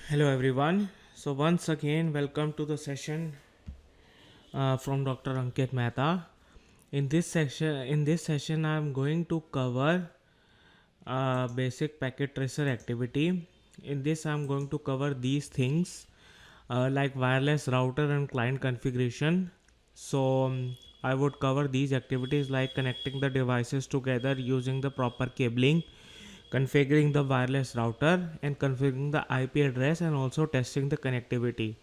Hello everyone. So once again, welcome to the session from Dr. Ankit Mehta. In this session, I am going to cover basic packet tracer activity. In this, I am going to cover these things like wireless router and client configuration. So I would cover these activities like connecting the devices together using the proper cabling, configuring the wireless router, and configuring the IP address, and also testing the connectivity.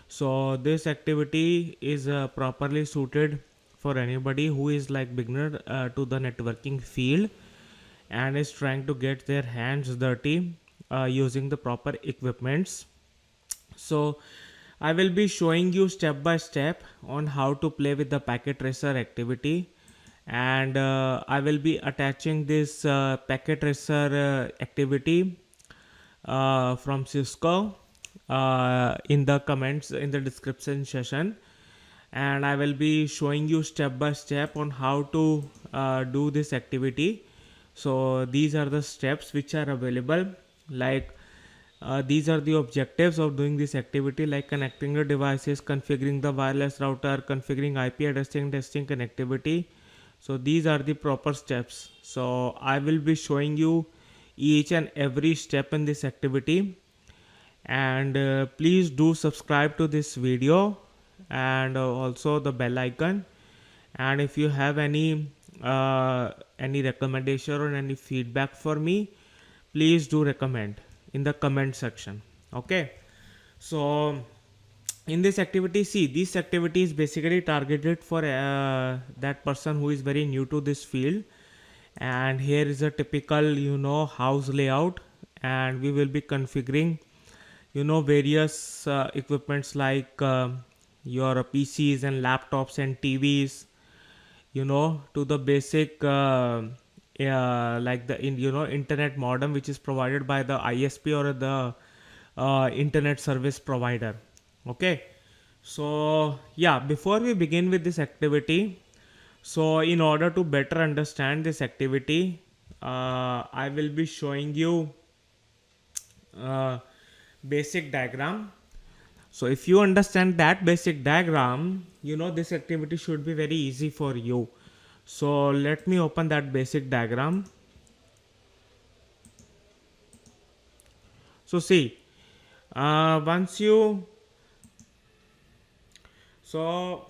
So this activity is properly suited for anybody who is like beginner to the networking field and is trying to get their hands dirty using the proper equipments. So I will be showing you step by step on how to play with the packet tracer activity, and I will be attaching this packet tracer activity from Cisco in the comments in the description session, and I will be showing you step by step on how to do this activity. So these are the steps which are available, like these are the objectives of doing this activity, like connecting the devices, configuring the wireless router, configuring IP addressing, testing connectivity. So these are the proper steps. So I will be showing you each and every step in this activity, and please do subscribe to this video, and also the bell icon. And if you have any recommendation or any feedback for me, please do recommend in the comment section. Okay, so in this activity, see, this activity is basically targeted for that person who is very new to this field. And here is a typical house layout, and we will be configuring various equipments like your PCs and laptops and TVs, to the basic like the internet modem which is provided by the ISP or the internet service provider. Okay, so yeah, before we begin with this activity, so in order to better understand this activity, I will be showing you uh, basic diagram. So if you understand that basic diagram, this activity should be very easy for you. So let me open that basic diagram. So see, once you so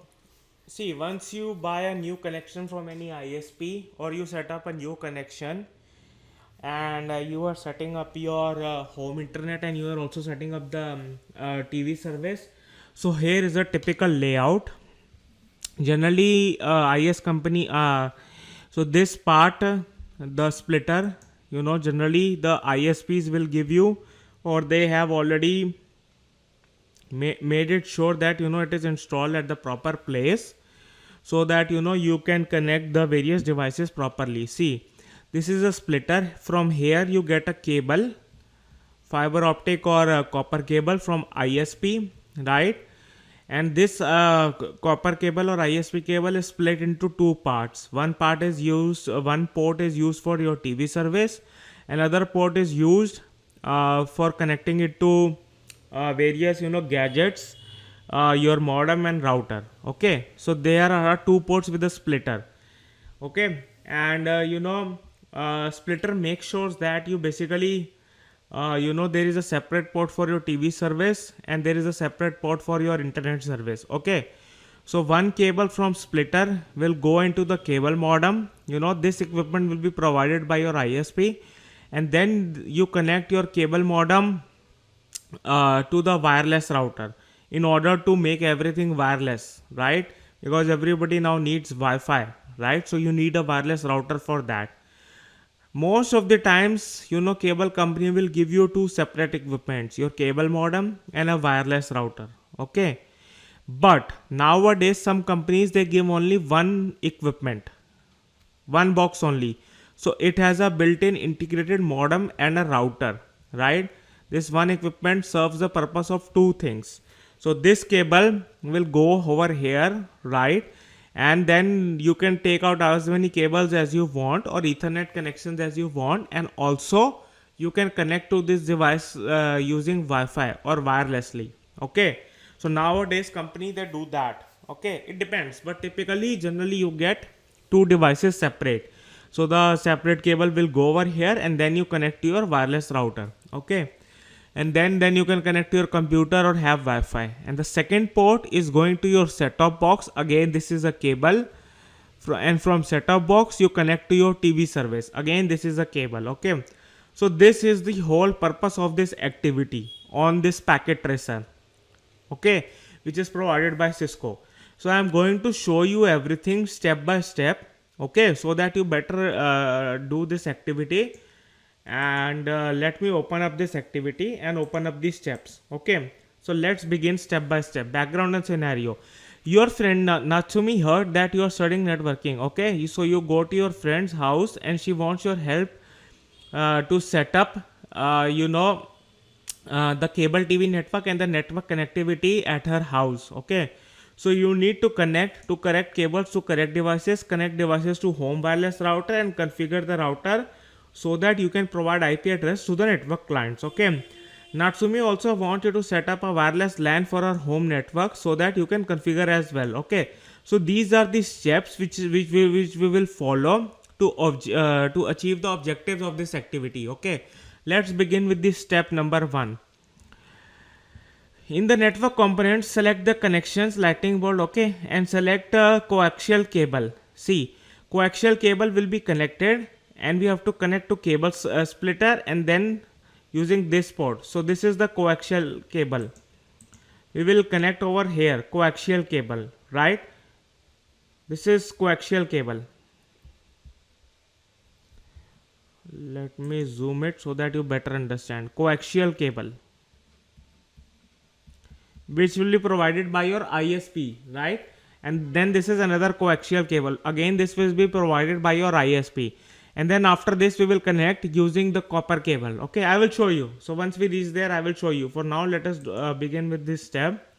see once you buy a new connection from any ISP, or you set up a new connection, and you are setting up your home internet, and you are also setting up the TV service. So here is a typical layout. Generally is company, so this part, the splitter, generally the ISPs will give you, or they have already made it sure that it is installed at the proper place, so that you can connect the various devices properly. See, this is a splitter. From here you get a cable, fiber optic or copper cable from ISP, right? And this copper cable or ISP cable is split into two parts. One port is used for your TV service. Another port is used for connecting it to various gadgets, your modem and router. Okay, so there are two ports with a splitter. Okay, and splitter makes sure that you basically there is a separate port for your TV service, and there is a separate port for your internet service. Okay, so one cable from splitter will go into the cable modem. This equipment will be provided by your ISP, and then you connect your cable modem to the wireless router in order to make everything wireless, right? Because everybody now needs Wi-Fi, right? So you need a wireless router for that. Most of the times, cable company will give you two separate equipments, your cable modem and a wireless router. Okay, but nowadays some companies, they give only one equipment, one box only. So it has a built-in integrated modem and a router, right? This one equipment serves the purpose of two things. So this cable will go over here, right? And then you can take out as many cables as you want, or Ethernet connections as you want, and also you can connect to this device using Wi-Fi or wirelessly. Okay, so nowadays company they do that. Okay, it depends, but typically generally you get two devices separate. So the separate cable will go over here and then you connect to your wireless router. Okay, and then you can connect to your computer or have Wi-Fi. And the second port is going to your set-top box. Again, this is a cable, and from set-top box you connect to your TV service. Again, this is a cable. Okay, so this is the whole purpose of this activity on this packet tracer. Okay, which is provided by Cisco. So I am going to show you everything step by step. Okay, so that you better do this activity. And let me open up this activity and open up these steps. Okay, so let's begin step by step. Background and scenario. Your friend Natsumi heard that you are studying networking. Okay, so you go to your friend's house and she wants your help to set up the cable TV network and the network connectivity at her house. Okay, so you need to connect to correct cables to correct devices, connect devices to home wireless router and configure the router so that you can provide IP address to the network clients. Okay, Natsumi also wants you to set up a wireless LAN for our home network so that you can configure as well. Okay, so these are the steps which we will follow to achieve the objectives of this activity. Okay, let's begin with this step number 1. In the network components, select the connections lightning bolt. Okay, and select coaxial cable. See, coaxial cable will be connected and we have to connect to cable splitter and then using this port. So this is the coaxial cable. We will connect over here, coaxial cable, right? This is coaxial cable. Let me zoom it so that you better understand. Coaxial cable, which will be provided by your ISP, right? And then this is another coaxial cable. Again, this will be provided by your ISP. And then after this, we will connect using the copper cable. Okay, I will show you. So once we reach there, I will show you. For now, let us begin with this step.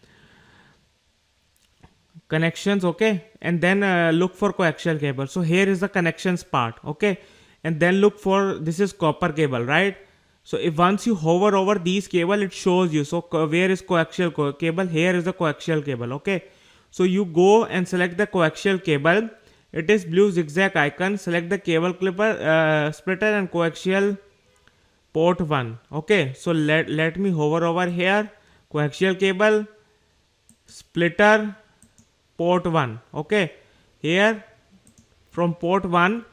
Connections, okay, and then look for coaxial cable. So here is the connections part. Okay, and then look for, this is copper cable, right? So if once you hover over these cable, it shows you. So where is coaxial cable? Here is the coaxial cable. Okay, so you go and select the coaxial cable. It is blue zigzag icon. Select the cable clipper, splitter and coaxial port 1. Okay, so let me hover over here. Coaxial cable, splitter, port 1. Okay, here from port 1,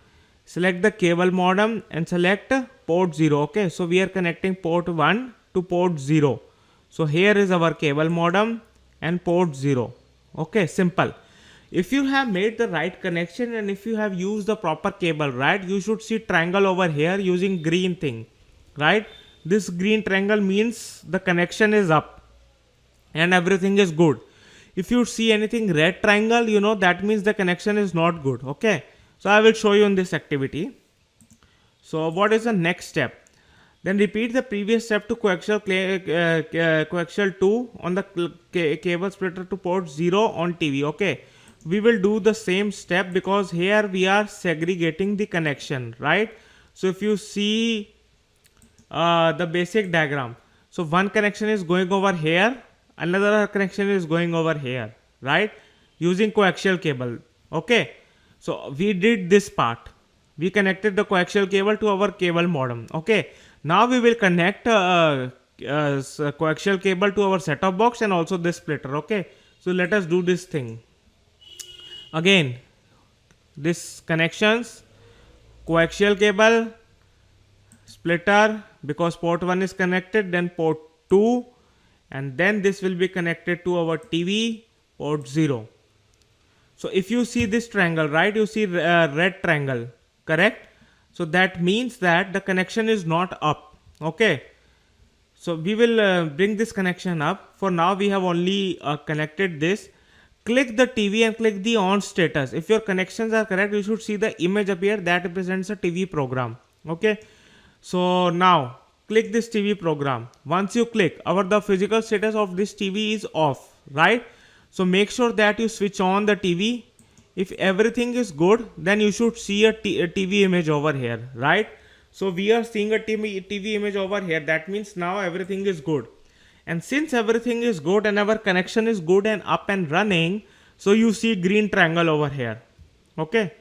select the cable modem and select port 0. Okay, so we are connecting port 1 to port 0. So here is our cable modem and port 0. Okay, simple. If you have made the right connection and if you have used the proper cable, right, you should see triangle over here using green thing, right? This green triangle means the connection is up and everything is good. If you see anything red triangle, you know that means the connection is not good. Okay, so I will show you in this activity. So what is the next step? Then repeat the previous step to coaxial 2 on the cable splitter to port 0 on TV. Okay, we will do the same step because here we are segregating the connection, right? So if you see the basic diagram, so one connection is going over here, another connection is going over here, right, using coaxial cable. Okay, so we did this part. We connected the coaxial cable to our cable modem. Okay, now we will connect coaxial cable to our set-top box and also this splitter. Okay, so let us do this thing again. This connections, coaxial cable, splitter, because port 1 is connected, then port 2, and then this will be connected to our TV port 0. So if you see this triangle, right, you see red triangle, correct? So that means that the connection is not up. Okay, so we will bring this connection up. For now we have only connected this. Click the TV and click the on status. If your connections are correct, you should see the image appear that represents a TV program. Okay, so now click this TV program. Once you click, the physical status of this TV is off, right? So make sure that you switch on the TV. If everything is good, then you should see a TV image over here, right? So we are seeing a TV image over here. That means now everything is good. And since everything is good and our connection is good and up and running, so you see green triangle over here. Okay.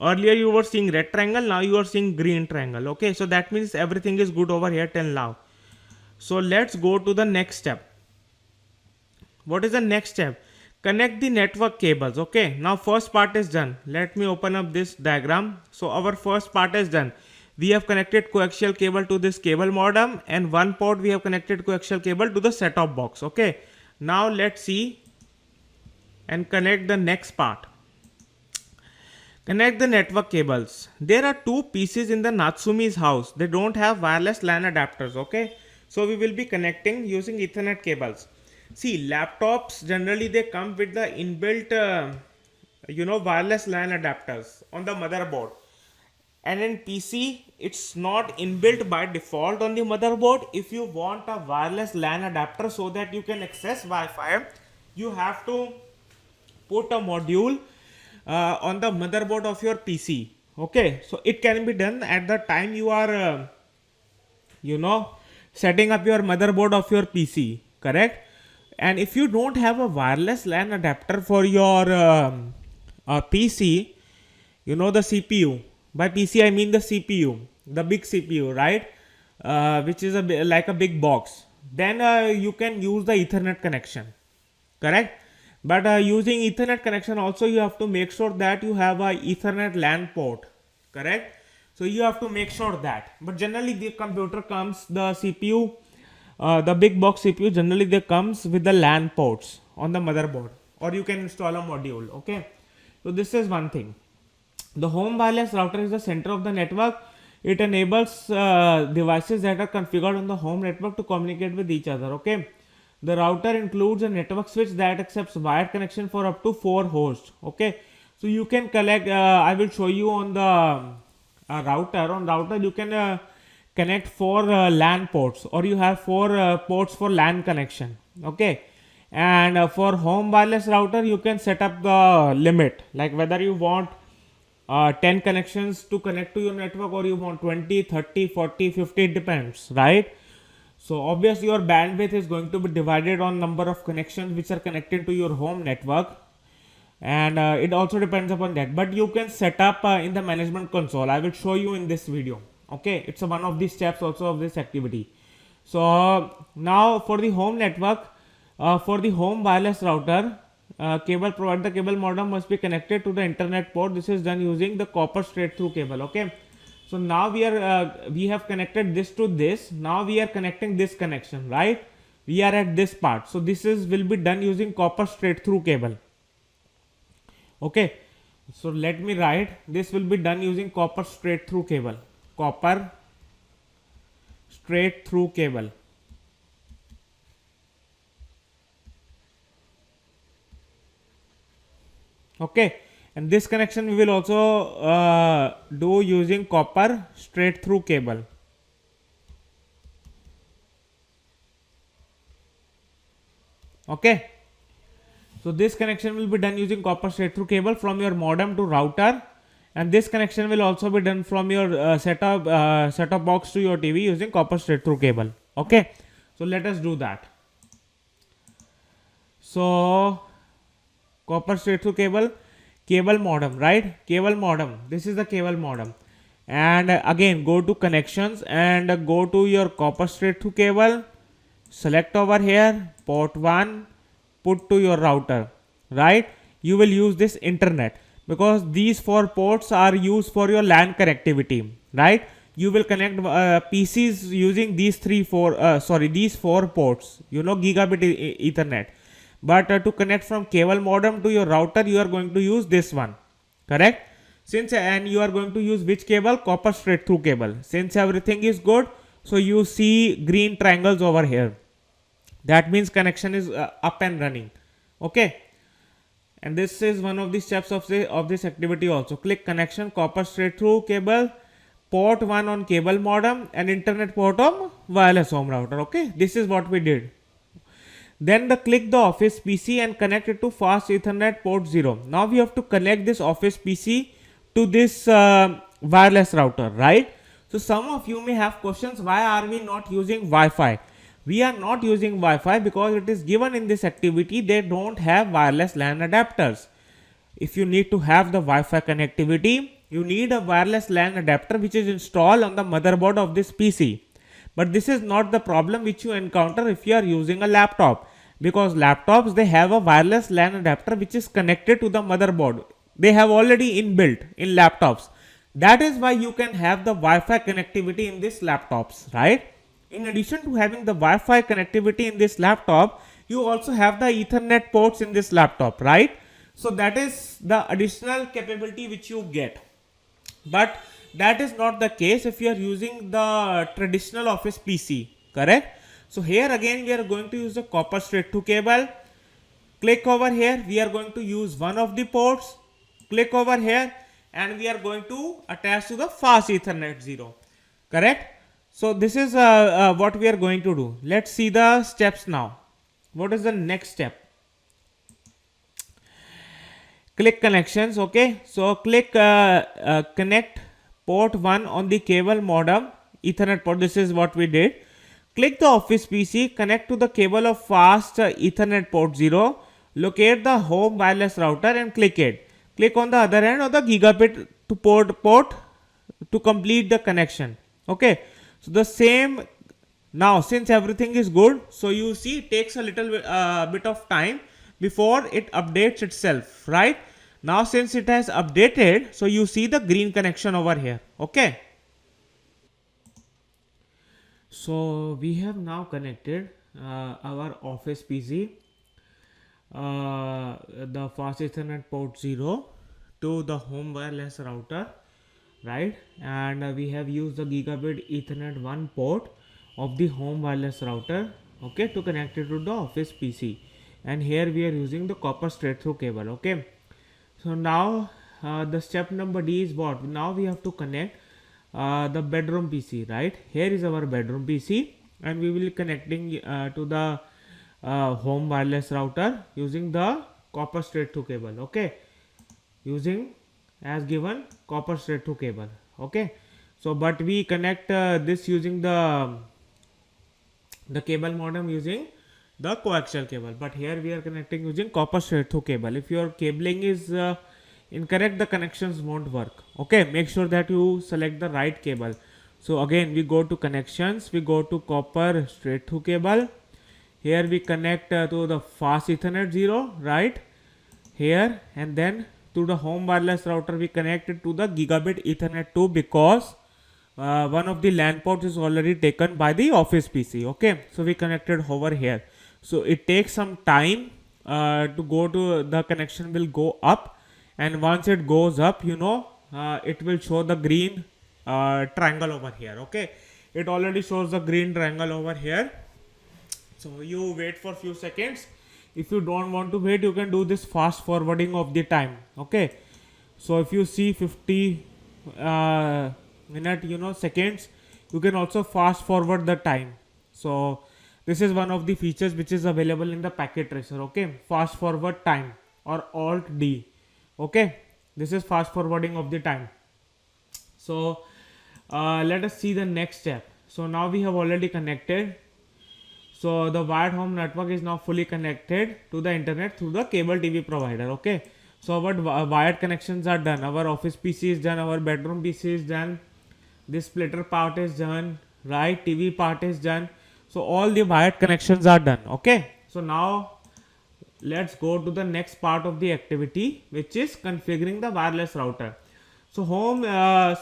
Earlier you were seeing red triangle, now you are seeing green triangle. Okay, so that means everything is good over here till now. So let's go to the next step. What is the next step? Connect the network cables. Okay, now first part is done. Let me open up this diagram. So our first part is done. We have connected coaxial cable to this cable modem, and one port we have connected coaxial cable to the set-top box. Okay, now let's see and connect the next part. Connect the network cables. There are two PCs in the Natsumi's house. They don't have wireless LAN adapters. Okay, so we will be connecting using Ethernet cables. See, laptops generally they come with the inbuilt wireless LAN adapters on the motherboard, and in PC it's not inbuilt by default on the motherboard. If you want a wireless LAN adapter so that you can access Wi-Fi, you have to put a module on the motherboard of your PC. Okay, so it can be done at the time you are setting up your motherboard of your PC, correct? And if you don't have a wireless LAN adapter for your PC, the CPU, by PC I mean the CPU, the big CPU, right? Which is like a big box, then you can use the Ethernet connection, correct? But using Ethernet connection also you have to make sure that you have a Ethernet LAN port, correct? So you have to make sure that. But generally the computer comes, the CPU, the big box CPU, generally they comes with the LAN ports on the motherboard, or you can install a module. Okay, so this is one thing. The home wireless router is the center of the network. It enables devices that are configured on the home network to communicate with each other. Okay, the router includes a network switch that accepts wired connection for up to 4 hosts. Okay, so you can collect, I will show you on the router. On router you can connect 4 LAN ports, or you have 4 ports for LAN connection. Okay, and for home wireless router you can set up the limit, like whether you want 10 connections to connect to your network, or you want 20, 30, 40, 50, it depends, right? So obviously your bandwidth is going to be divided on number of connections which are connected to your home network, and it also depends upon that. But you can set up in the management console. I will show you in this video. Okay, it's one of the steps also of this activity. So now for the home network, for the home wireless router, cable provider, the cable modem must be connected to the internet port. This is done using the copper straight through cable. Okay, so now we have connected this to this. Now we are connecting this connection, right? We are at this part. So this will be done using copper straight through cable. Okay, so let me write, this will be done using copper straight through cable. Copper straight through cable. Okay, and this connection we will also do using copper straight through cable. Okay, so this connection will be done using copper straight through cable from your modem to router, and this connection will also be done from your set-top box to your TV using copper straight through cable. Okay, so let us do that. So copper straight through cable, cable modem, right? Cable modem, this is the cable modem, and again go to connections and go to your copper straight through cable, select over here port 1, put to your router, right? You will use this internet because these 4 ports are used for your LAN connectivity, right? You will connect PCs using these 4 ports, gigabit Ethernet. But to connect from cable modem to your router, you are going to use this one, correct? And you are going to use which cable? Copper straight through cable. Since everything is good, so you see green triangles over here. That means connection is up and running. Okay, and this is one of the steps of this activity also. Click connection, copper straight through cable, port 1 on cable modem, and internet port on wireless home router. Okay, this is what we did. Then click the office PC and connect it to fast Ethernet port 0. Now we have to connect this office PC to this wireless router, right? So some of you may have questions, why are we not using Wi-Fi? We are not using Wi-Fi because it is given in this activity they don't have wireless LAN adapters. If you need to have the Wi-Fi connectivity, you need a wireless LAN adapter which is installed on the motherboard of this PC. But this is not the problem which you encounter if you are using a laptop, because laptops, they have a wireless LAN adapter which is connected to the motherboard. They have already inbuilt in laptops. That is why you can have the Wi-Fi connectivity in these laptops, right? In addition to having the Wi-Fi connectivity in this laptop, you also have the Ethernet ports in this laptop, right? So that is the additional capability which you get. But that is not the case if you are using the traditional office PC, correct? So here again we are going to use the copper straight through cable. Click over here, we are going to use one of the ports. Click over here and we are going to attach to the fast Ethernet 0, correct? So this is what we are going to do. Let's see the steps now. What is the next step? Click connections. Okay, so click connect port 1 on the cable modem Ethernet port. This is what we did. Click the office PC, connect to the cable of fast Ethernet port 0, locate the home wireless router and click it. Click on the other end of the gigabit to port to complete the connection. Okay, so the same. Now since everything is good, so you see it takes a little bit of time before it updates itself, right? Now since it has updated, so you see the green connection over here. Okay, so we have now connected our office PC, the fast Ethernet port 0 to the home wireless router, right? And we have used the gigabit Ethernet 1 port of the home wireless router, okay, to connect it to the office PC. And here we are using the copper straight through cable. Okay, so now the step number D is what? Now we have to connect the bedroom PC, right? Here is our bedroom PC and we will be connecting to the home wireless router using the copper straight through cable. Okay, using as given copper straight through cable. Okay, so but we connect this using the cable modem using the coaxial cable, but here we are connecting using copper straight through cable. If your cabling is incorrect, the connections won't work. Okay, make sure that you select the right cable. So again we go to connections, we go to copper straight through cable. Here we connect to the fast Ethernet 0, right here, and then to the home wireless router we connect it to the gigabit Ethernet 2 because one of the LAN ports is already taken by the office PC. Okay, so we connected over here. So it takes some time to go to the connection will go up, and once it goes up, you know, it will show the green triangle over here. Okay, it already shows the green triangle over here. So you wait for few seconds. If you don't want to wait, you can do this fast forwarding of the time. Okay, so if you see 50 minute, you know, seconds, you can also fast forward the time. So this is one of the features which is available in the packet tracer. Okay, fast forward time or alt D. Okay, this is fast forwarding of the time. So let us see the next step. So now we have already connected. So the wired home network is now fully connected to the internet through the cable TV provider. Okay, so our wired connections are done. Our office PC is done, our bedroom PC is done, this splitter part is done, right? TV part is done. So all the wired connections are done. Okay, so now let's go to the next part of the activity, which is configuring the wireless router. So home,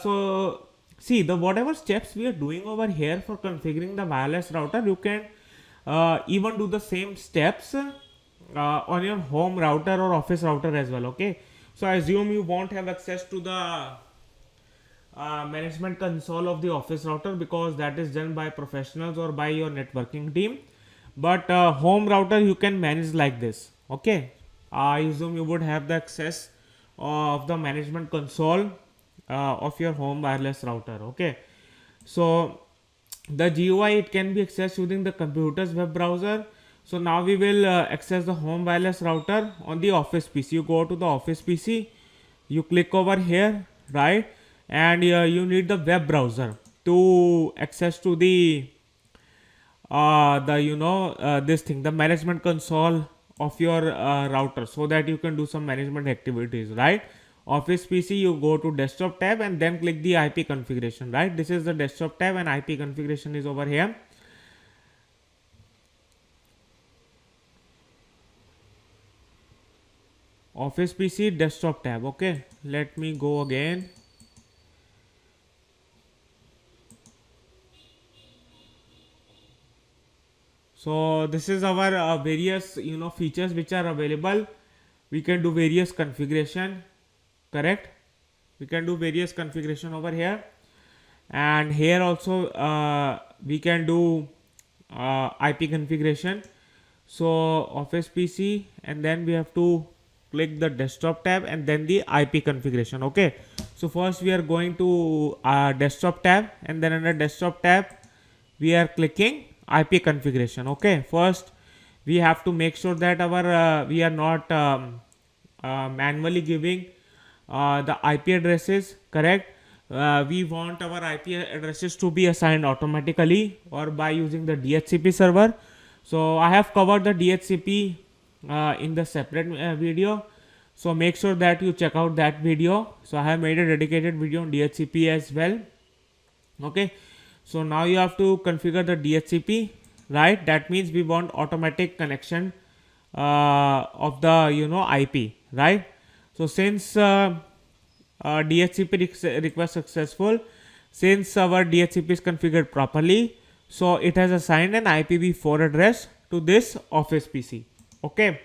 so see the whatever steps we are doing over here for configuring the wireless router, you can even do the same steps on your home router or office router as well. Okay, so I assume you won't have access to the management console of the office router because that is done by professionals or by your networking team, but home router you can manage like this. Okay, I assume you would have the access of the management console of your home wireless router. Okay, so the GUI, it can be accessed using the computer's web browser. So now we will access the home wireless router on the office PC. You go to the office PC, you click over here, right, and you need the web browser to access to the this thing, the management console of your router, so that you can do some management activities, right? Office PC, you go to desktop tab and then click the IP configuration, right? This is the desktop tab and IP configuration is over here. Office PC desktop tab. Okay, let me go again. So this is our various features which are available. We can do various configuration, correct? We can do various configuration over here, and here also we can do IP configuration. So Office PC, and then we have to click the desktop tab and then the IP configuration. Okay, so first we are going to desktop tab, and then under desktop tab we are clicking IP configuration. Okay, first we have to make sure that our we are not manually giving the IP addresses, correct? We want our IP addresses to be assigned automatically or by using the DHCP server. So I have covered the DHCP in the separate video, so make sure that you check out that video. So I have made a dedicated video on DHCP as well. Okay, so now you have to configure the DHCP, right? That means we want automatic connection of the IP, right? So since DHCP request successful, since our DHCP is configured properly, so it has assigned an IPv4 address to this Office PC. Okay,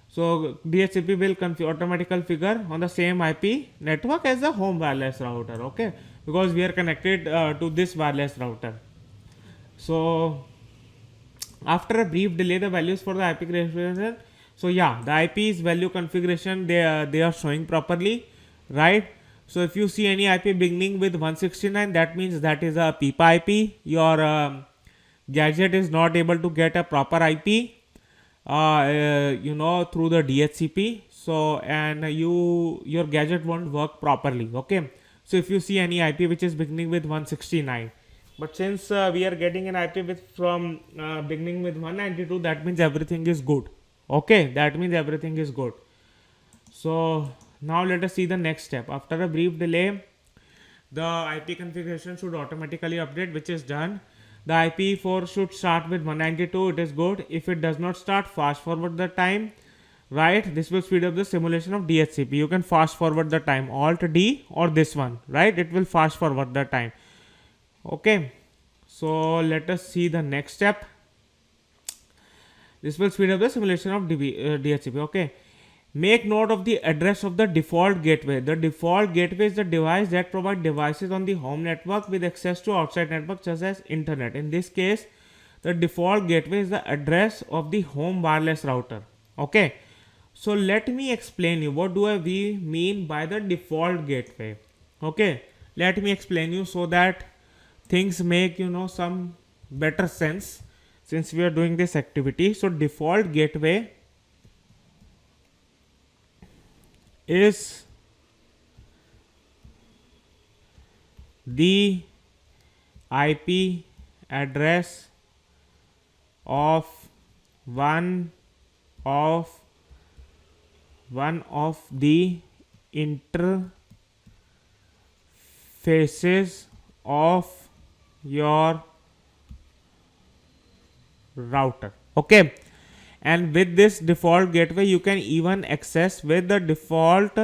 so DHCP will automatically configure on the same IP network as the home wireless router. Okay, because we are connected to this wireless router. So after a brief delay, the values for the IP configuration. So yeah, the IP's value configuration, they are showing properly, right? So if you see any IP beginning with 169, that means that is a PIPA IP. Your gadget is not able to get a proper IP through the DHCP. So and your gadget won't work properly. Okay, so if you see any IP which is beginning with 169, but since we are getting an IP with from beginning with 192, that means everything is good. Okay, that means everything is good. So now let us see the next step. After a brief delay, the IP configuration should automatically update, which is done. The IP4 should start with 192. It is good. If it does not start, fast forward the time, right? This will speed up the simulation of DHCP. You can fast forward the time, Alt D or this one, right? It will fast forward the time. Okay, so let us see the next step. This will speed up the simulation of DHCP. Okay, make note of the address of the default gateway. The default gateway is the device that provides devices on the home network with access to outside network such as internet. In this case, the default gateway is the address of the home wireless router. Okay, so let me explain you what do we mean by the default gateway. Okay, let me explain you so that things make some better sense since we are doing this activity. So default gateway is the IP address of one of the interfaces of your router. Okay, and with this default gateway you can even access with the default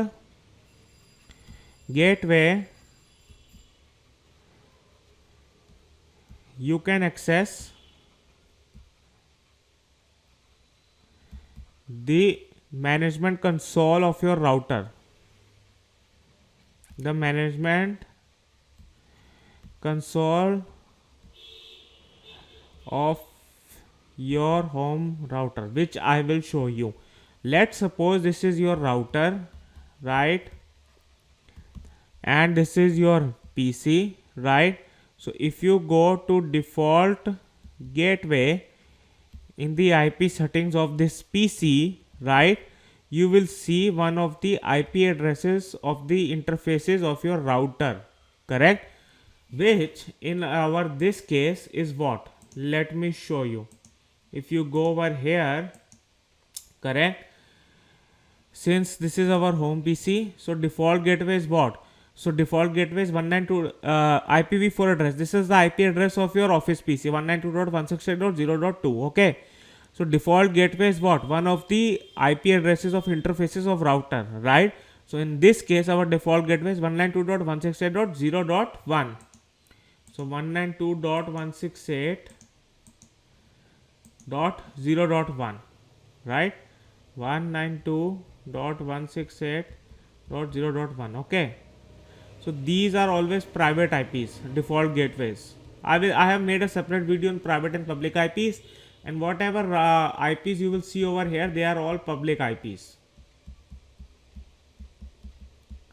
gateway you can access the management console of your router. The management console of your home router, which I will show you. Let's suppose this is your router, right? And this is your PC, right? So if you go to default gateway in the IP settings of this PC, right, you will see one of the IP addresses of the interfaces of your router. correct, which in our this case is what? Let me show you. If you go over here, correct, since this is our home PC, so default gateway is what? So default gateway is 192 IPv4 address. This is the IP address of your office PC, 192.168.0.2. okay. So default gateway is what? One of the IP addresses of interfaces of router, right? So in this case, our default gateway is 192.168.0.1. So 192.168.0.1, right? 192.168.0.1. okay. So these are always private IPs, default gateways. I have made a separate video on private and public IPs, and whatever IPs you will see over here, they are all public IPs,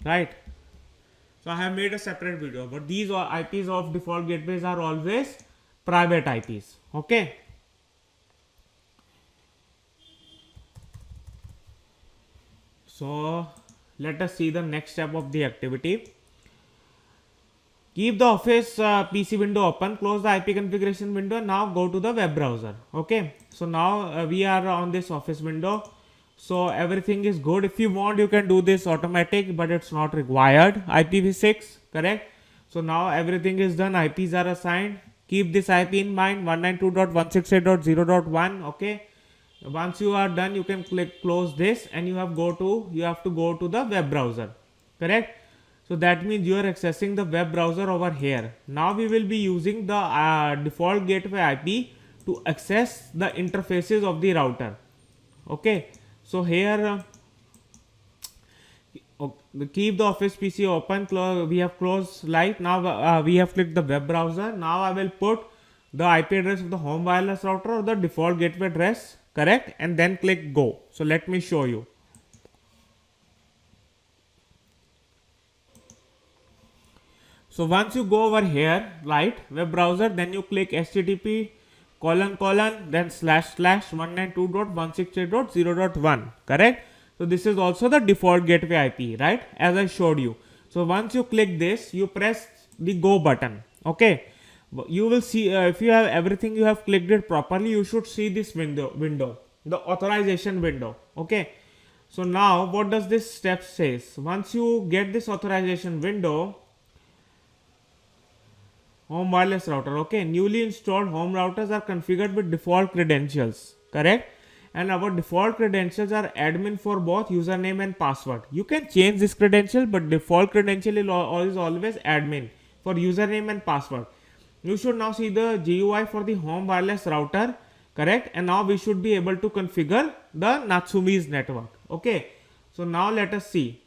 right? So I have made a separate video, but these IPs of default gateways are always private IPs, okay. So let us see the next step of the activity. Keep the office PC window open, close the IP configuration window, and now go to the web browser. Okay, so now we are on this office window, so everything is good. If you want, you can do this automatic, but it's not required. IPv6, correct. So now everything is done, IPs are assigned. Keep this IP in mind, 192.168.0.1. okay. Once you are done, you can click close this, and you have to go to the web browser, correct. So that means you are accessing the web browser over here. Now we will be using the default gateway IP to access the interfaces of the router, okay. So here keep the office PC open, we have closed light. Now we have clicked the web browser. Now I will put the IP address of the home wireless router or the default gateway address, correct, and then click go. So let me show you. So once you go over here, right, web browser, then you click http:// then / 192.168.0.1, correct. So this is also the default gateway IP, right, as I showed you. So once you click this, you press the go button, okay. You will see if you have everything, you have clicked it properly, you should see this window, the authorization window, okay. So now what does this step says? Once you get this authorization window, home wireless router, okay, newly installed home routers are configured with default credentials, correct, and our default credentials are admin for both username and password. You can change this credential, but default credential is always admin for username and password. You should now see the GUI for the home wireless router, correct, and now we should be able to configure the Natsumi's network, okay. So now let us see,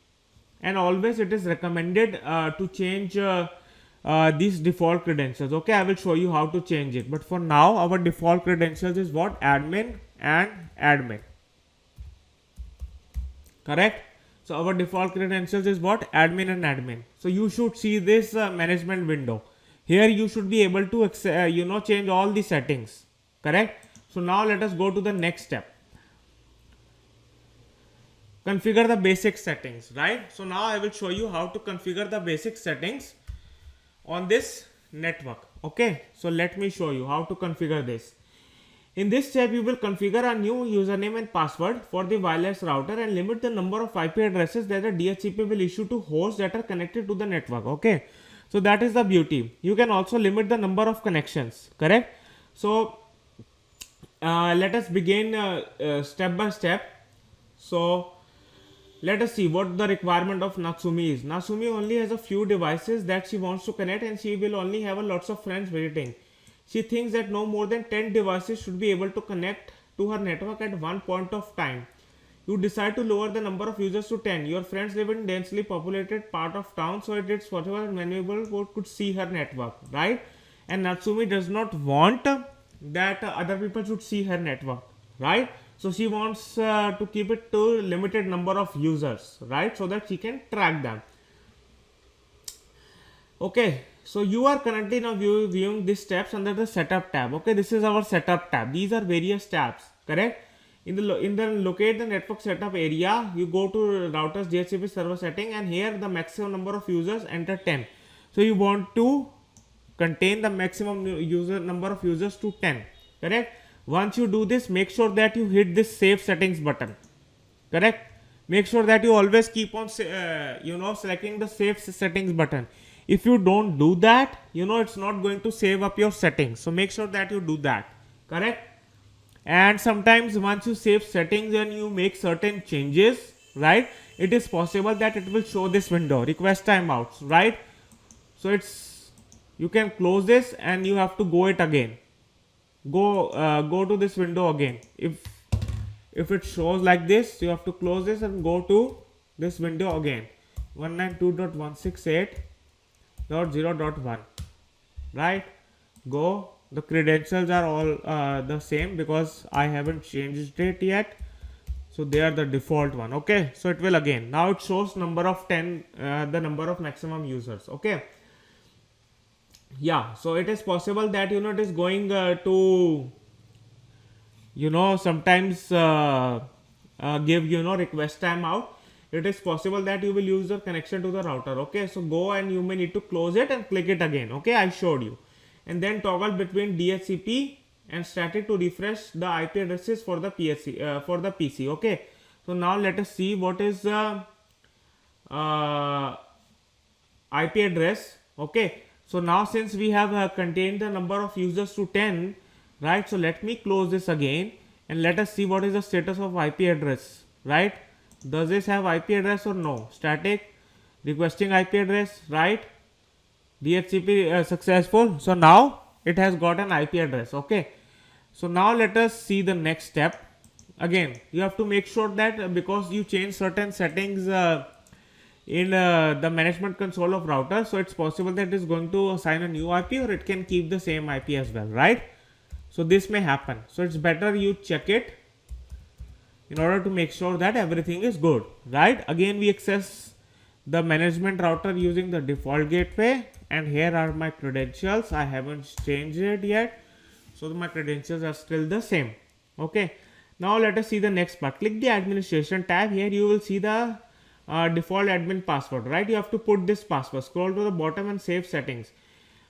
and always it is recommended to change these default credentials, okay. I will show you how to change it, but for now our default credentials is what? Admin and admin, correct. So our default credentials is what? Admin and admin. So you should see this management window. Here you should be able to change all the settings, correct. So now let us go to the next step. Configure the basic settings, right. So now I will show you how to configure the basic settings on this network, okay. So let me show you how to configure this. In this step, you will configure a new username and password for the wireless router and limit the number of IP addresses that the DHCP will issue to hosts that are connected to the network, okay. So that is the beauty. You can also limit the number of connections, correct. So let us begin step by step. So let us see what the requirement of Natsumi is. Natsumi only has a few devices that she wants to connect, and she will only have a lots of friends visiting. She thinks that no more than 10 devices should be able to connect to her network at one point of time. You decide to lower the number of users to 10. Your friends live in densely populated part of town, so it is possible and many could see her network, right? And Natsumi does not want that other people should see her network, right? So she wants to keep it to limited number of users, right? So that she can track them. Okay, so you are currently now viewing these steps under the setup tab. Okay, this is our setup tab. These are various tabs, correct? In the locate the network setup area, you go to routers DHCP server setting, and here the maximum number of users, enter 10. So you want to contain the maximum user number of users to 10, correct? Once you do this, make sure that you hit this save settings button, correct? Make sure that you always keep on selecting the save settings button. If you don't do that, it's not going to save up your settings. So make sure that you do that, correct? And sometimes once you save settings and you make certain changes, right, it is possible that it will show this window, request timeouts, right? So you can close this and you have to go it again, go to this window again. If it shows like this, you have to close this and go to this window again, 192.168.0.1, right? Go. The credentials are all the same because I haven't changed it yet, so they are the default one. Okay, so it will again, now it shows number of 10, the number of maximum users. Okay, yeah, so it is possible that it is going to sometimes give request timeout. It is possible that you will use the connection to the router. Okay, so go and you may need to close it and click it again. Okay, I showed you. And then toggle between DHCP and static to refresh the IP addresses for the PC. Okay, so now let us see what is the IP address. Okay, so now since we have contained the number of users to 10, right? So let me close this again and let us see what is the status of IP address, right? Does this have IP address or no? Static requesting IP address, right? DHCP successful. So now it has got an IP address. Okay, so now let us see the next step. Again, you have to make sure that because you change certain settings in the management console of router, so it's possible that it is going to assign a new IP or it can keep the same IP as well, right? So this may happen. So it's better you check it in order to make sure that everything is good, right? Again, we access the management router using the default gateway, and here are my credentials. I haven't changed it yet, so my credentials are still the same. Okay, now let us see the next part. Click the administration tab. Here you will see the default admin password, right? You have to put this password. Scroll to the bottom and save settings.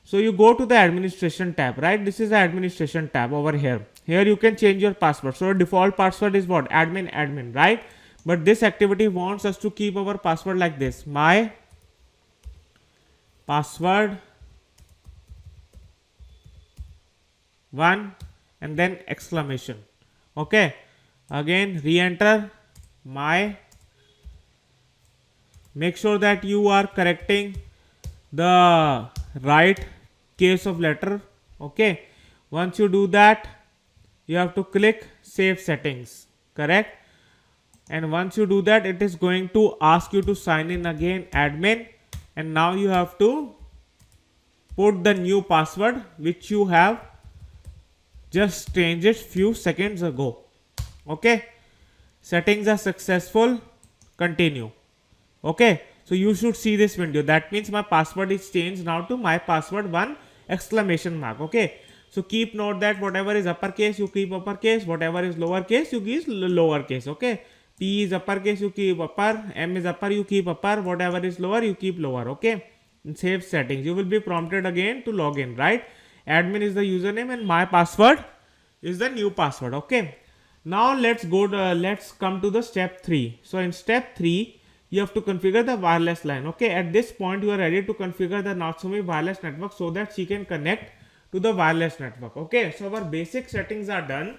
So you go to the administration tab, right? This is the administration tab over here. Here you can change your password. So default password is what? Admin, right? But this activity wants us to keep our password like this: my password 1 and then exclamation. Okay, again re-enter my. Make sure that you are correcting the right case of letter. Okay, once you do that, you have to click save settings, correct? And once you do that, it is going to ask you to sign in again, admin, and now you have to put the new password which you have just changed it few seconds ago. Okay, settings are successful, continue. Okay, so you should see this window. That means my password is changed now to my password 1 exclamation mark. Okay, so keep note that whatever is uppercase you keep uppercase, whatever is lowercase you keep lowercase. Okay, P is uppercase you keep upper, M is upper you keep upper, whatever is lower you keep lower. Okay, and save settings. You will be prompted again to log in, right? Admin is the username and my password is the new password. Okay, now let's come to the step 3. So in step 3, you have to configure the wireless LAN. Okay, at this point you are ready to configure the Natsumi wireless network so that she can connect to the wireless network. Okay, so our basic settings are done.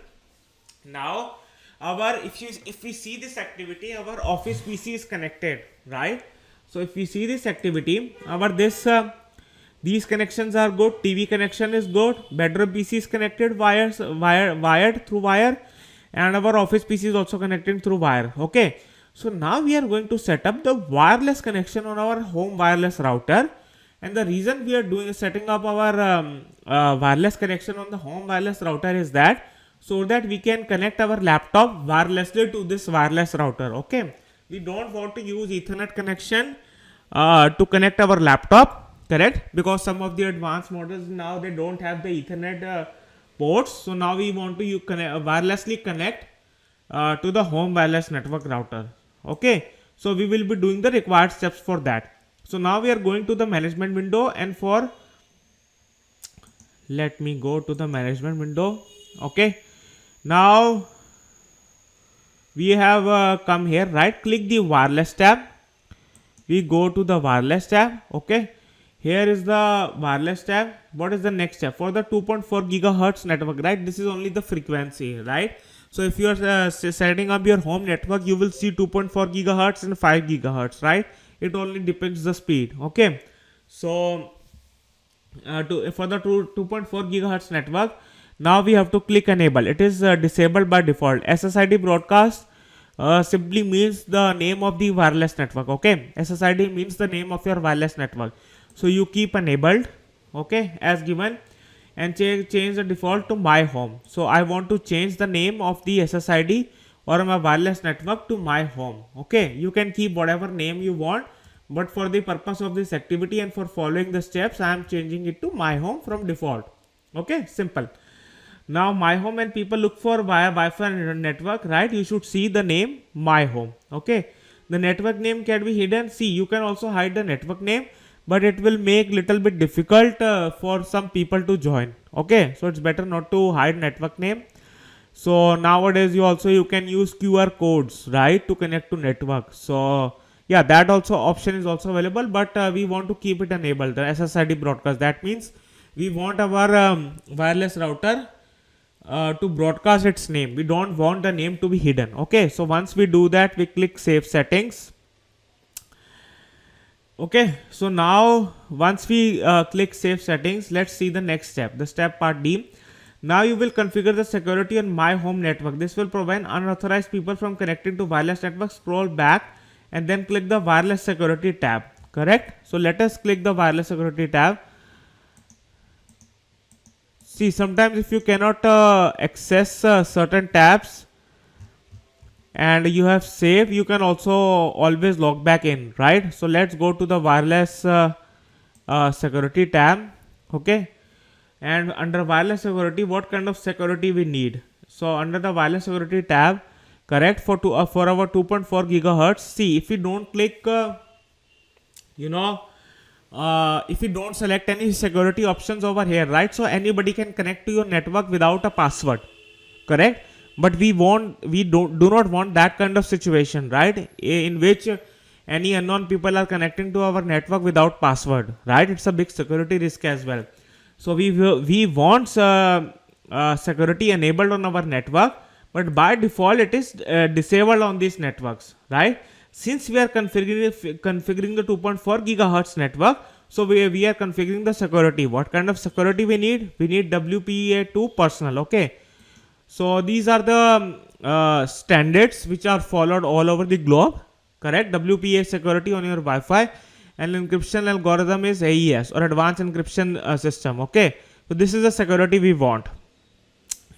Now if we see this activity, our office PC is connected, right? So if we see this activity, these connections are good. TV connection is good. Bedroom PC is connected wired through wire, and our office PC is also connected through wire. Okay, so now we are going to set up the wireless connection on our home wireless router. And the reason we are setting up our wireless connection on the home wireless router is that so that we can connect our laptop wirelessly to this wireless router. Okay, we don't want to use Ethernet connection to connect our laptop, correct? Because some of the advanced models now they don't have the Ethernet ports. So now we want to wirelessly connect to the home wireless network router. Okay, so we will be doing the required steps for that. So now we are going to the management window, and for let me go to the management window. Okay, now we have come here, right click the wireless tab. We go to the wireless tab. Okay, here is the wireless tab. What is the next step? For the 2.4 gigahertz network, right, this is only the frequency, right? So if you are setting up your home network, you will see 2.4 gigahertz and 5 gigahertz, right? It only depicts the speed. Okay, so for the 2.4 gigahertz network, now we have to click enable. It is disabled by default. SSID broadcast simply means the name of the wireless network. Okay, SSID means the name of your wireless network, so you keep enabled, okay, as given, and change the default to my home. So I want to change the name of the SSID or my wireless network to my home. Okay, you can keep whatever name you want, but for the purpose of this activity and for following the steps, I am changing it to my home from default. Okay, simple. Now my home, when people look for via Wi-Fi network, right, you should see the name my home. Okay, the network name can be hidden. See, you can also hide the network name, but it will make little bit difficult for some people to join. Okay, so it's better not to hide network name. So nowadays you can use QR codes, right, to connect to network. So yeah, that also option is also available, but we want to keep it enabled, the SSID broadcast. That means we want our wireless router to broadcast its name. We don't want the name to be hidden. Okay, so once we do that, we click save settings. Okay, so now once we click save settings, let's see the next step, the step part D. Now you will configure the security on my home network. This will prevent unauthorized people from connecting to wireless network. Scroll back and then click the wireless security tab. Correct? So let us click the wireless security tab. See, sometimes if you cannot access certain tabs and you have saved, you can also always log back in, right? So let's go to the wireless security tab. Okay, and under wireless security, what kind of security we need? So under the wireless security tab, correct, for our 2.4 gigahertz, see, if we don't click if you don't select any security options over here, right, so anybody can connect to your network without a password, correct? But we do not want that kind of situation, right, in which any unknown people are connecting to our network without password, right? It's a big security risk as well. So we want security enabled on our network, but by default it is disabled on these networks, right? Since we are configuring the 2.4 gigahertz network, so we are configuring the security. What kind of security we need? We need WPA2 personal. Okay, so these are the standards which are followed all over the globe, correct? WPA security on your Wi-Fi, and encryption algorithm is AES or advanced encryption system. Okay, so this is the security we want,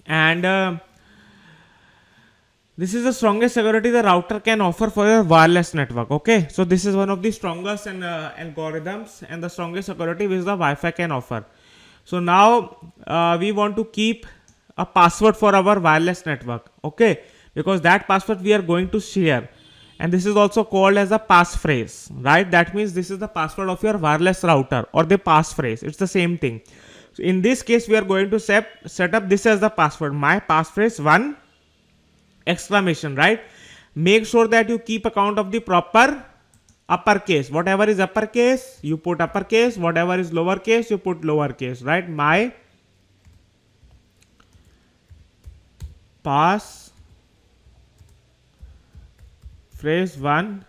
and this is the strongest security the router can offer for your wireless network. Okay, so this is one of the strongest algorithms and the strongest security which the Wi-Fi can offer. So now we want to keep a password for our wireless network. Okay, because that password we are going to share, and this is also called as a passphrase, right? That means this is the password of your wireless router or the passphrase. It's the same thing. So in this case, we are going to set up this as the password. My passphrase 1 exclamation, right? Make sure that you keep account of the proper uppercase. Whatever is uppercase, you put uppercase. Whatever is lowercase, you put lowercase, right? My pass phrase 1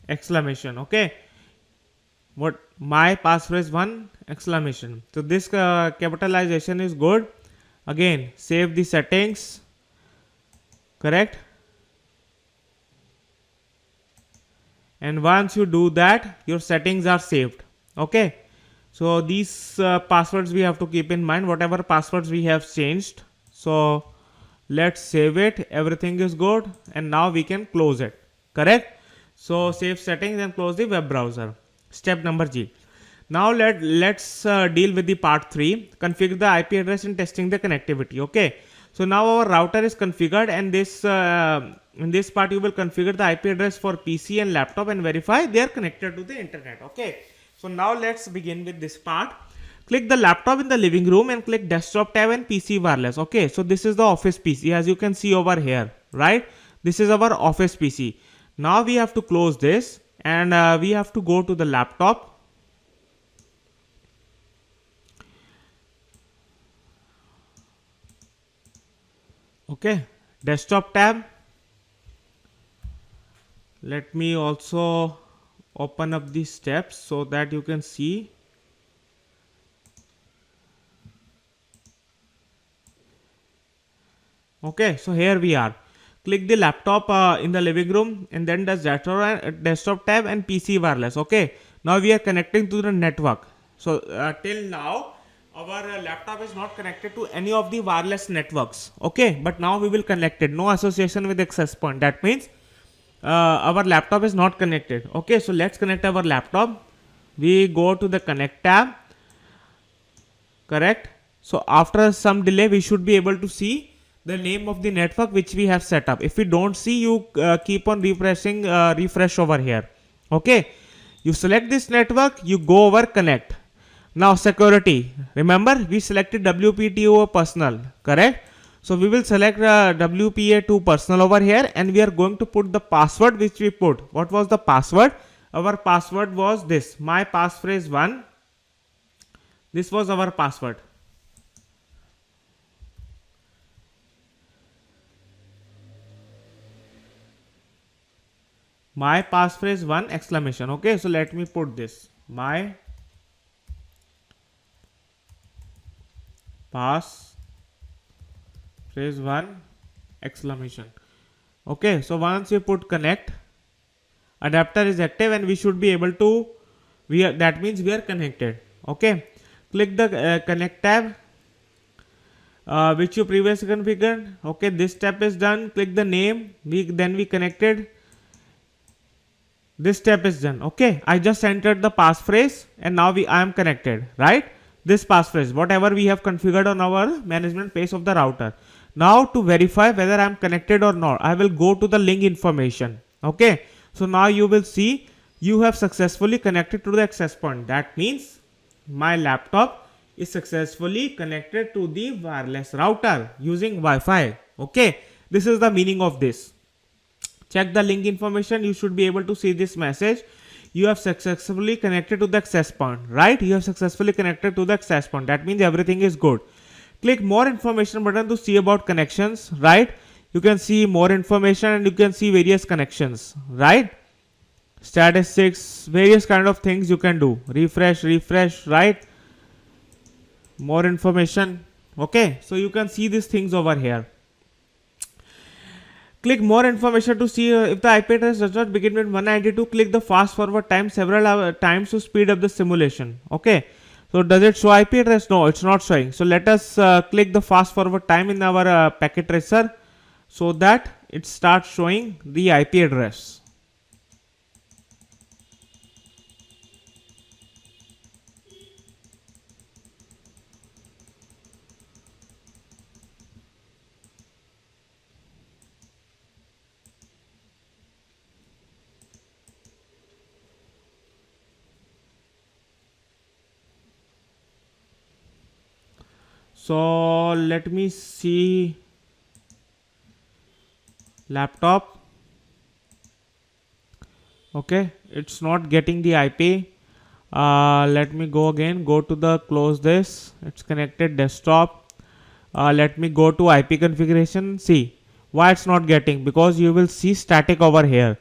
exclamation. Okay, what my passphrase 1 exclamation. So this capitalization is good. Again, save the settings, correct? And once you do that, your settings are saved. Okay, so these passwords we have to keep in mind, whatever passwords we have changed. So let's save it. Everything is good, and now we can close it, correct? So save settings and close the web browser. Step number G. Now let's deal with the part 3, configure the IP address and testing the connectivity. Okay, So now our router is configured, and this in this part you will configure the IP address for PC and laptop and verify they are connected to the internet. Okay. So now let's begin with this part. Click the laptop in the living room and click desktop tab and PC wireless. Okay. So this is the office PC, as you can see over here, right? This is our office PC. Now we have to close this, and we have to go to the laptop. Okay, desktop tab. Let me also open up these steps so that you can see. Okay, so here we are. Click the laptop in the living room, and then the desktop tab and PC wireless. Okay, now we are connecting to the network. So till now our laptop is not connected to any of the wireless networks. Okay, but now we will connect it. No association with access point. That means our laptop is not connected. Okay, so let's connect our laptop. We go to the connect tab. Correct. So after some delay we should be able to see the name of the network which we have set up. If we don't see, you keep on refreshing, refresh over here. Okay, you select this network, you go over connect. Now security, remember we selected WPA2 over personal, correct? So we will select WPA2 personal over here, and we are going to put the password which we put. What was the password? Our password was this, my passphrase 1. This was our password. My passphrase 1 exclamation. Okay, so let me put this, my passphrase 1 exclamation. Okay, so once you put connect, adapter is active and we should be able to, that means we are connected. Okay, click the connect tab which you previously configured. Okay, this step is done. Click the name, then we connected. This step is done. Okay, I just entered the passphrase and now I am connected, right? This passphrase, whatever we have configured on our management page of the router. Now to verify whether I am connected or not, I will go to the link information. Okay, so now you will see you have successfully connected to the access point. That means my laptop is successfully connected to the wireless router using Wi-Fi. Okay, this is the meaning of this. Check the link information. You should be able to see this message. You have successfully connected to the access point, right? You have successfully connected to the access point. That means everything is good. Click more information button to see about connections, right? You can see more information and you can see various connections, right? Statistics, various kind of things you can do. Refresh, right? More information. Okay, so you can see these things over here. Click more information to see if the IP address does not begin with 192. Click the fast forward time several times to speed up the simulation. Okay, so does it show IP address? No, it's not showing. So let us click the fast forward time in our packet tracer so that it starts showing the IP address. So let me see laptop. Okay, it's not getting the IP. Let me go again, go to the close this, it's connected desktop. Let me go to IP configuration. See why it's not getting, because you will see static over here.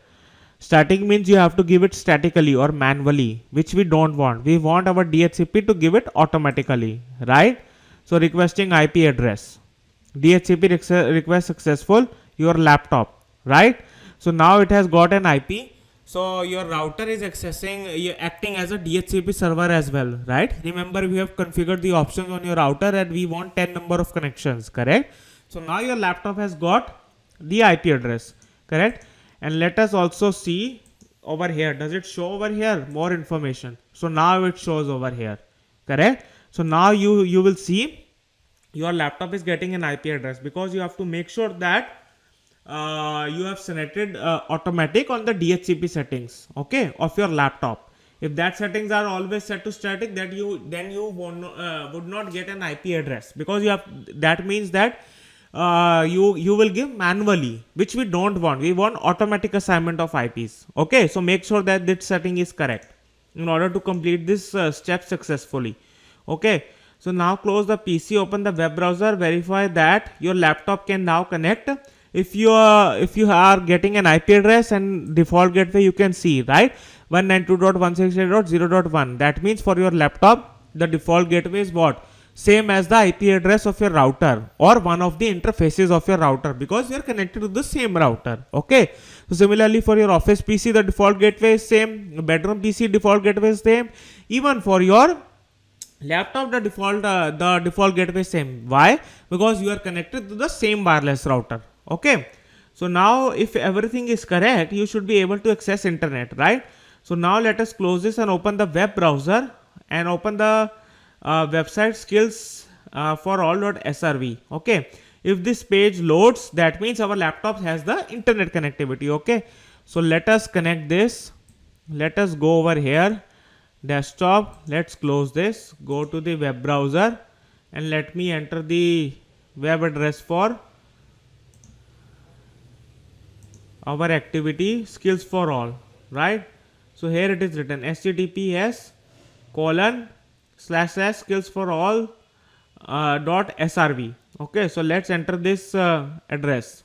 Static means you have to give it statically or manually, which we don't want. We want our DHCP to give it automatically, right? So requesting IP address, DHCP request successful, your laptop, right? So now it has got an IP. So your router is acting as a DHCP server as well, right? Remember, we have configured the options on your router and we want 10 number of connections, correct? So now your laptop has got the IP address, correct? And let us also see over here. Does it show over here more information? So now it shows over here, correct? So now you will see your laptop is getting an IP address, because you have to make sure that you have selected automatic on the DHCP settings, okay, of your laptop. If that settings are always set to static, that you would not get an IP address, because you have, that means that you will give manually, which we don't want. We want automatic assignment of IPs. Okay, so make sure that this setting is correct in order to complete this step successfully. Okay, so now close the PC, open the web browser, verify that your laptop can now connect. If you are getting an IP address and default gateway, you can see, right, 192.168.0.1. that means for your laptop the default gateway is what, same as the IP address of your router or one of the interfaces of your router, because you are connected to the same router. Okay, so similarly for your office PC, the default gateway is same, bedroom PC default gateway is same, even for your laptop the default gateway is same. Why? Because you are connected to the same wireless router. Okay, so now if everything is correct, you should be able to access internet, right? So now let us close this and open the web browser and open the website skills for all.srv. Okay, if this page loads, that means our laptop has the internet connectivity. Okay, so let us connect this. Let us go over here, desktop. Let's close this, go to the web browser, and let me enter the web address for our activity skills for all, right? So here it is written https:// skills for all .srv. Okay, so let's enter this address,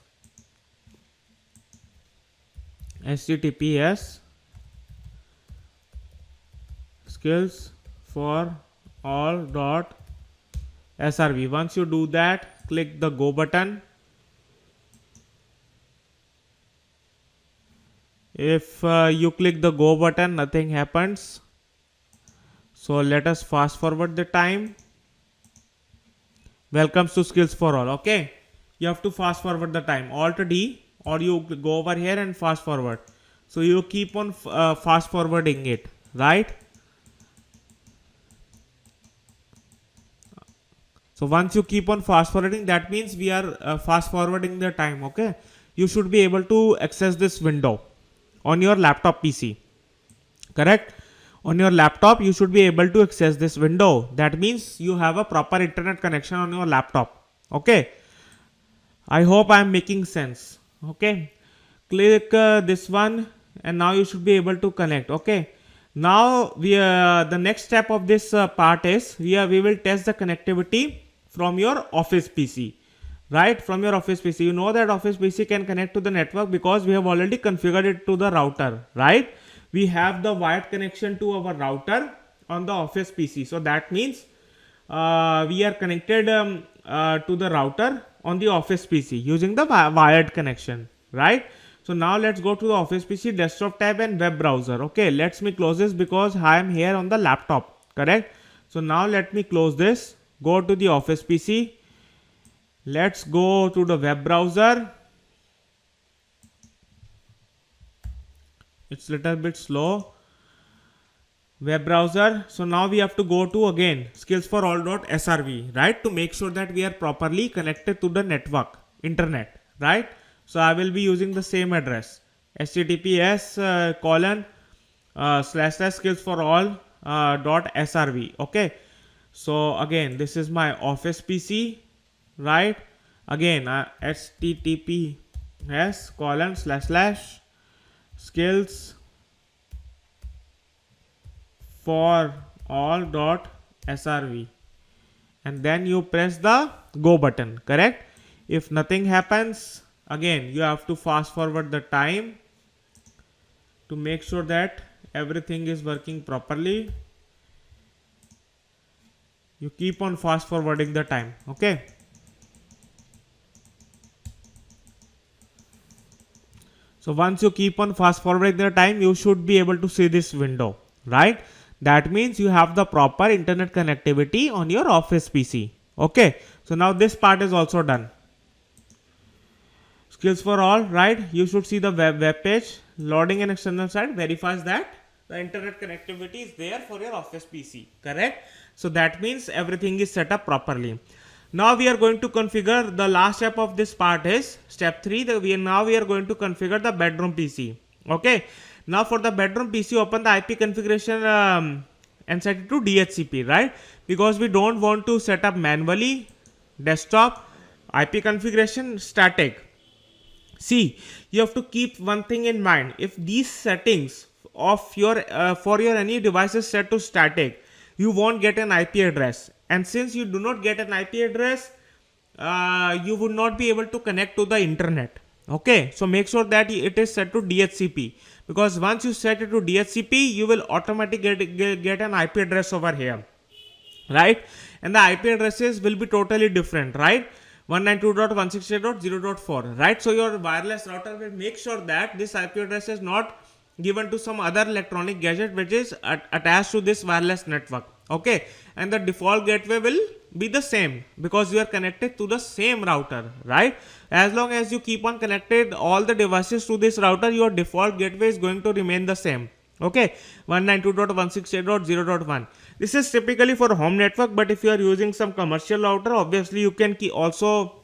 https skills for all .srv. Once you do that, click the go button. If you click the go button, nothing happens. So let us fast forward the time. Welcome to skills for all. Okay, you have to fast forward the time, Alt D, or you go over here and fast forward. So you keep on fast forwarding it, right? So once you keep on fast forwarding, that means we are fast forwarding the time. Okay, you should be able to access this window on your laptop PC, correct? On your laptop you should be able to access this window. That means you have a proper internet connection on your laptop. Okay, I hope I am making sense. Okay, click this one and now you should be able to connect. Okay, now we the next step of this part is we will test the connectivity from your office PC. Right, from your office PC. You know that office PC can connect to the network because we have already configured it to the router, right? We have the wired connection to our router on the office PC. So that means we are connected to the router on the office PC using the wired connection, right? So now let's go to the office PC, desktop tab and web browser. Okay, let me close this because I am here on the laptop, correct? So now let me close this, go to the office PC. Let's go to the web browser. It's a little bit slow. Web browser. So now we have to go to again skills for all.srv, right? To make sure that we are properly connected to the network, internet, right? So I will be using the same address, https colon / skills for all .srv. Okay. So again, this is my office PC. Right, again https colon / skills for all .srv, and then you press the go button, correct? If nothing happens, again you have to fast forward the time to make sure that everything is working properly. You keep on fast forwarding the time. Okay, so once you keep on fast forwarding the time, you should be able to see this window, right? That means you have the proper internet connectivity on your office PC. Okay, so now this part is also done. Skills for all, right? You should see the web page. Loading an external site verifies that the internet connectivity is there for your office PC, correct? So that means everything is set up properly. Now we are going to configure the last step of this part is step 3. Now we are going to configure the bedroom PC. Okay. Now for the bedroom PC, open the IP configuration and set it to DHCP, right? Because we don't want to set up manually desktop IP configuration static. See, you have to keep one thing in mind. If these settings of your for your any device is set to static, you won't get an IP address. And since you do not get an IP address, you would not be able to connect to the internet. Okay, so make sure that it is set to DHCP, because once you set it to DHCP, you will automatically get an IP address over here, right? And the IP addresses will be totally different, right? 192.168.0.4, right? So your wireless router will make sure that this IP address is not given to some other electronic gadget which is attached to this wireless network. Okay, and the default gateway will be the same because you are connected to the same router, right? As long as you keep on connected all the devices to this router, your default gateway is going to remain the same. Okay, 192.168.0.1. This is typically for home network, but if you are using some commercial router, obviously you can also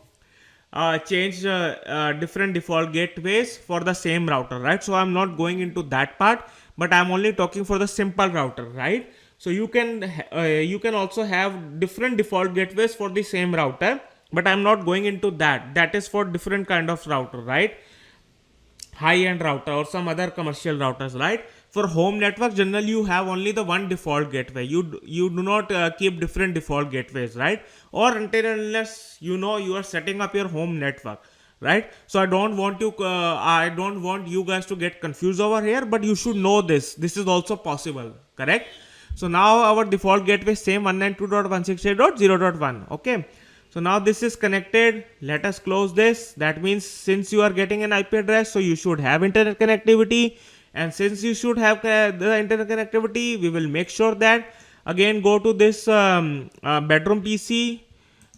change different default gateways for the same router, right? So I'm not going into that part, but I'm only talking for the simple router, right? So you can also have different default gateways for the same router, but I'm not going into that. That is for different kind of router, right? High-end router or some other commercial routers, right? For home network, generally you have only the one default gateway. You do not keep different default gateways, right? Or until and unless you are setting up your home network, right? So I don't want you guys to get confused over here, but you should know this is also possible, correct? So now our default gateway is same 192.168.0.1. okay, so now this is connected. Let us close this. That means since you are getting an IP address, so you should have internet connectivity. And since you should have the internet connectivity, we will make sure that again go to this bedroom PC,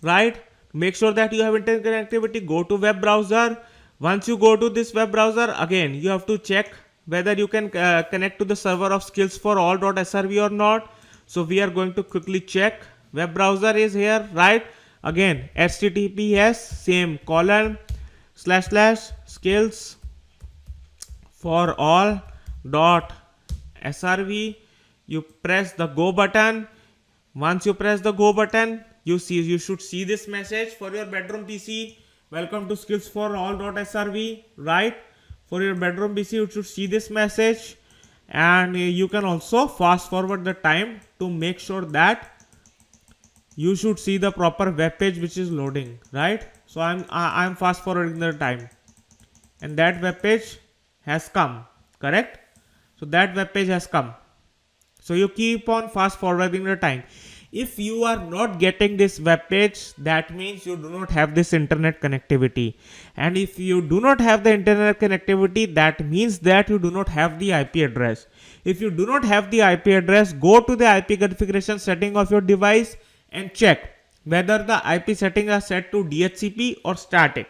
right? Make sure that you have internet connectivity. Go to web browser. Once you go to this web browser, again you have to check whether you can connect to the server of skills4all.srv or not. So we are going to quickly check. Web browser is here, right? Again, https same :// for all.srv. You press the go button. Once you press the go button, you should see this message for your bedroom PC. Welcome to skills4all.srv, right? For your bedroom PC, you should see this message, and you can also fast forward the time to make sure that you should see the proper web page which is loading, right? So I'm fast forwarding the time, and that web page has come, correct? So that web page has come. So you keep on fast forwarding the time. If you are not getting this web page, that means you do not have this internet connectivity. And if you do not have the internet connectivity, that means that you do not have the IP address. If you do not have the IP address, go to the IP configuration setting of your device and check whether the IP settings are set to DHCP or static.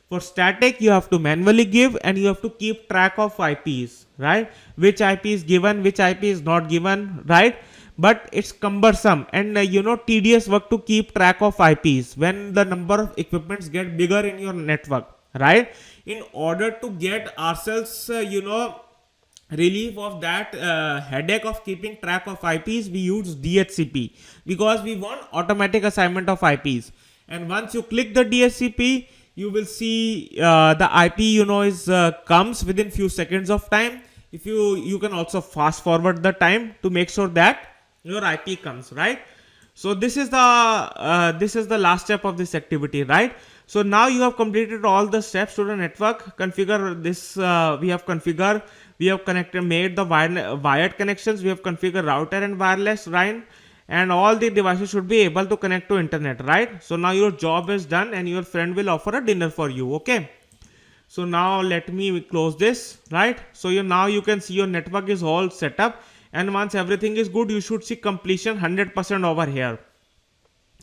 For static, you have to manually give, and you have to keep track of IPs, right? Which IP is given, which IP is not given, right? But it's cumbersome and tedious work to keep track of IPs when the number of equipments get bigger in your network, right? In order to get ourselves, relief of that headache of keeping track of IPs, we use DHCP because we want automatic assignment of IPs. And once you click the DHCP, you will see the IP comes within few seconds of time. If you can also fast forward the time to make sure that your IP comes, right? So this is the last step of this activity, right? So now you have completed all the steps to the network. Configure this. We have connected, made the wired connections. We have configured router and wireless, right? And all the devices should be able to connect to internet, right? So now your job is done, and your friend will offer a dinner for you. Okay. So now let me close this, right? So now you can see your network is all set up, and once everything is good, you should see completion 100% over here.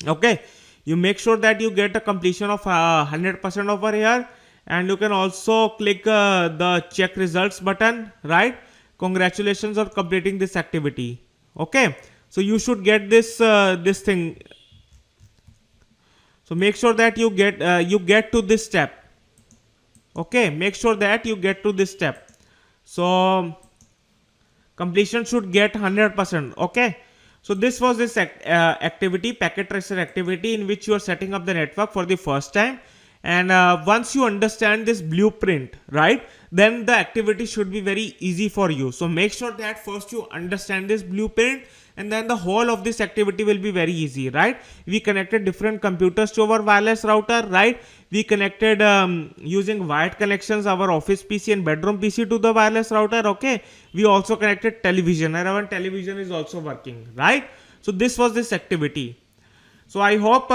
Okay. You make sure that you get a completion of 100% over here, and you can also click the check results button, right? Congratulations on completing this activity. Okay. So you should get this thing. So make sure that you get to this step. Okay, make sure that you get to this step. So completion should get 100%. Okay, so this was this activity, packet tracer activity, in which you are setting up the network for the first time. And once you understand this blueprint, right, then the activity should be very easy for you. So make sure that first you understand this blueprint, and then the whole of this activity will be very easy, right? We connected different computers to our wireless router, right? We connected using wired connections our office PC and bedroom PC to the wireless router. Okay, we also connected television, and our television is also working, right? So this was this activity. So I hope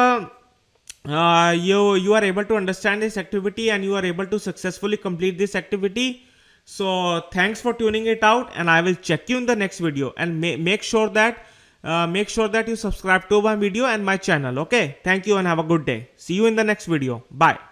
you are able to understand this activity, and you are able to successfully complete this activity. So thanks for tuning it out, and I will check you in the next video. And make sure that you subscribe to my video and my channel. Okay, thank you and have a good day. See you in the next video. Bye.